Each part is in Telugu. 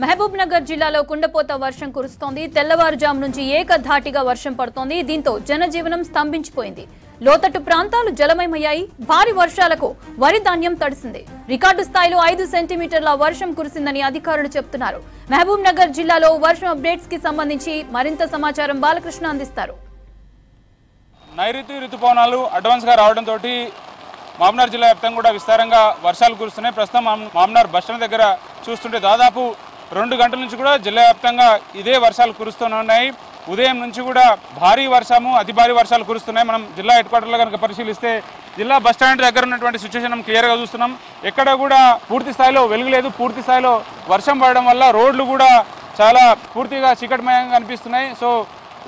మహబూబ్ నగర్ జిల్లాలో కుండపోత వర్షం కురుస్తోంది. తెల్లవారుజాము నుంచి ఏకధాటిగా వర్షం పడుతోంది. దీంతో జనజీవనం స్తంభించిపోయింది. లోతట్టు ప్రాంతాలు జలమయమయ్యాయి. భారీ వర్షాలకు వరి ధాన్యం తడిసింది. రికార్డు స్థాయిలో 5 సెంటీమీటర్ల వర్షం కురిసిందని అధికారులు చెబుతున్నారు. మహబూబ్ నగర్ జిల్లాలో వర్షం అప్డేట్స్ కి సంబంధించి మరింత సమాచారం బాలకృష్ణ అందిస్తారు. నైరుతి ఋతుపవనాలు అడ్వాన్స్ గా రావడంతో మామ్నార్ జిల్లా వ్యాప్తంగా కూడా విస్తారంగా వర్షాలు కురుస్తున్నాయి. ప్రస్తుతం మామ్నార్ బస్టాండ్ దగ్గర చూస్తుంటే దాదాపు 2 గంటల నుంచి కూడా జిల్లా వ్యాప్తంగా ఇదే వర్షాలు కురుస్తున్నాయి. ఉదయం నుంచి కూడా భారీ వర్షము అతి భారీ వర్షాలు కురుస్తున్నాయి. మనం జిల్లా హెడ్ క్వార్టర్లో కనుక పరిశీలిస్తే జిల్లా బస్టాండ్ దగ్గర ఉన్నటువంటి సిచ్యువేషన్ మనం క్లియర్గా చూస్తున్నాం. ఎక్కడ కూడా పూర్తి స్థాయిలో వెలుగు లేదు. పూర్తి స్థాయిలో వర్షం పడడం వల్ల రోడ్లు కూడా చాలా పూర్తిగా చీకటిమయంగా కనిపిస్తున్నాయి. సో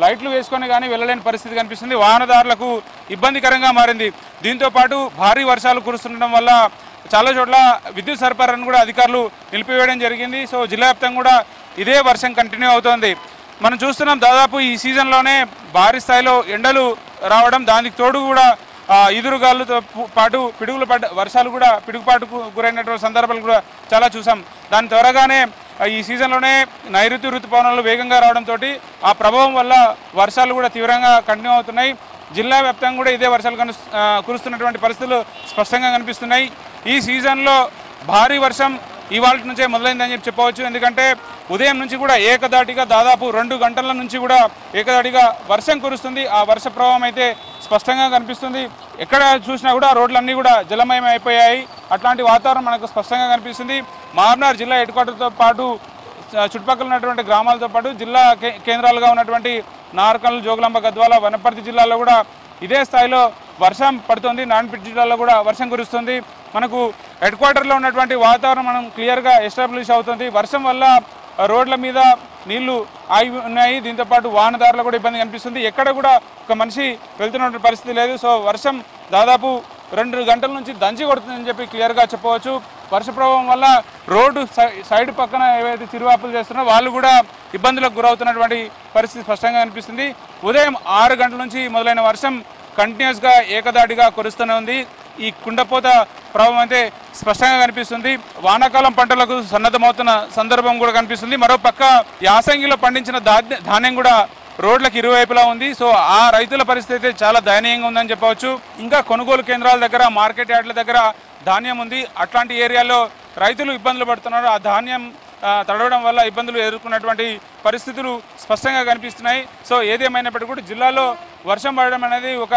లైట్లు వేసుకొని కానీ వెళ్ళలేని పరిస్థితి కనిపిస్తుంది. వాహనదారులకు ఇబ్బందికరంగా మారింది. దీంతో పాటు భారీ వర్షాలు కురుస్తుండడం వల్ల చాలా చోట్ల విద్యుత్ సరఫరాను కూడా అధికారులు నిలిపివేయడం జరిగింది. సో జిల్లా వ్యాప్తంగా కూడా ఇదే వర్షం కంటిన్యూ అవుతోంది. మనం చూస్తున్నాం దాదాపు ఈ సీజన్లోనే భారీ స్థాయిలో ఎండలు రావడం, దానికి తోడు కూడా ఈదురుగాలుతో పాటు పిడుగులు పడ్డ వర్షాలు కూడా పిడుగుపాటుకు గురైనటువంటి సందర్భాలు కూడా చాలా చూసాం. దాని త్వరగానే ఈ సీజన్లోనే నైరుతి ఋతుపవనాలు వేగంగా రావడంతో ఆ ప్రభావం వల్ల వర్షాలు కూడా తీవ్రంగా కంటిన్యూ అవుతున్నాయి. జిల్లా వ్యాప్తంగా కూడా ఇదే వర్షాలు కురుస్తున్నటువంటి పరిస్థితులు స్పష్టంగా కనిపిస్తున్నాయి. ఈ సీజన్లో భారీ వర్షం ఇవాళ నుంచే మొదలైందని చెప్పవచ్చు. ఎందుకంటే ఉదయం నుంచి కూడా ఏకధాటిగా దాదాపు 2 గంటల నుంచి కూడా ఏకధాటిగా వర్షం కురుస్తుంది. ఆ వర్ష ప్రభావం అయితే స్పష్టంగా కనిపిస్తుంది. ఎక్కడ చూసినా కూడా రోడ్లన్నీ కూడా జలమయం అయిపోయాయి. అట్లాంటి వాతావరణం మనకు స్పష్టంగా కనిపిస్తుంది. మామ్నార్ జిల్లా హెడ్ క్వార్టర్తో పాటు చుట్టుపక్కల ఉన్నటువంటి గ్రామాలతో పాటు జిల్లా కేంద్రాలుగా ఉన్నటువంటి నార్కల్, జోగులాంబ, గద్వాల, వనపర్తి జిల్లాలో కూడా ఇదే స్థాయిలో వర్షం పడుతుంది. నారాయణపేట జిల్లాలో కూడా వర్షం కురుస్తుంది. మనకు హెడ్ క్వార్టర్లో ఉన్నటువంటి వాతావరణం మనం క్లియర్గా ఎస్టాబ్లిష్ అవుతుంది. వర్షం వల్ల రోడ్ల మీద నీళ్లు ఆగి ఉన్నాయి. దీంతోపాటు వాహనదారులకు కూడా ఇబ్బంది కనిపిస్తుంది. ఎక్కడ కూడా ఒక మనిషి వెళ్తున్నటువంటి పరిస్థితి లేదు. సో వర్షం దాదాపు 2 గంటల నుంచి దంచి కొడుతుందని చెప్పి క్లియర్గా చెప్పవచ్చు. వర్ష ప్రభావం వల్ల రోడ్డు సైడ్ పక్కన ఏవైతే చిరువాపులు చేస్తున్నారో వాళ్ళు కూడా ఇబ్బందులకు గురవుతున్నటువంటి పరిస్థితి స్పష్టంగా కనిపిస్తుంది. ఉదయం 6 గంటల నుంచి మొదలైన వర్షం కంటిన్యూస్గా ఏకదాటిగా కురుస్తూనే ఉంది. ఈ కుండపోత ప్రభావం అయితే స్పష్టంగా కనిపిస్తుంది. వానాకాలం పంటలకు సన్నద్ధమవుతున్న సందర్భం కూడా కనిపిస్తుంది. మరోపక్క యాసంగిలో పండించిన ధాన్యం కూడా రోడ్లకు ఇరువైపులా ఉంది. సో ఆ రైతుల పరిస్థితి అయితే చాలా దయనీయంగా ఉందని చెప్పవచ్చు. ఇంకా కొనుగోలు కేంద్రాల దగ్గర, మార్కెట్ యార్డ్ల దగ్గర ధాన్యం ఉంది. అట్లాంటి ఏరియాలో రైతులు ఇబ్బందులు పడుతున్నారు. ఆ ధాన్యం తడవడం వల్ల ఇబ్బందులు ఎదుర్కొన్నటువంటి పరిస్థితులు స్పష్టంగా కనిపిస్తున్నాయి. సో ఏదేమైనప్పటికీ కూడా జిల్లాలో వర్షం పడడం అనేది ఒక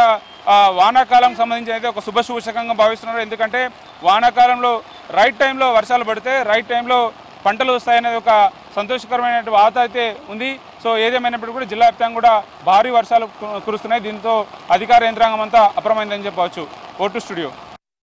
వానాకాలం సంబంధించి అయితే ఒక శుభసూచకంగా భావిస్తున్నారు. ఎందుకంటే వానాకాలంలో రైట్ టైంలో వర్షాలు పడితే రైట్ టైంలో పంటలు వస్తాయనేది ఒక సంతోషకరమైన వార్త అయితే ఉంది. సో ఏదేమైనప్పటికీ కూడా జిల్లా వ్యాప్తంగా కూడా భారీ వర్షాలు కురుస్తున్నాయి. దీంతో అధికార యంత్రాంగం అంతా అప్రమైందని చెప్పవచ్చు. Vote studio.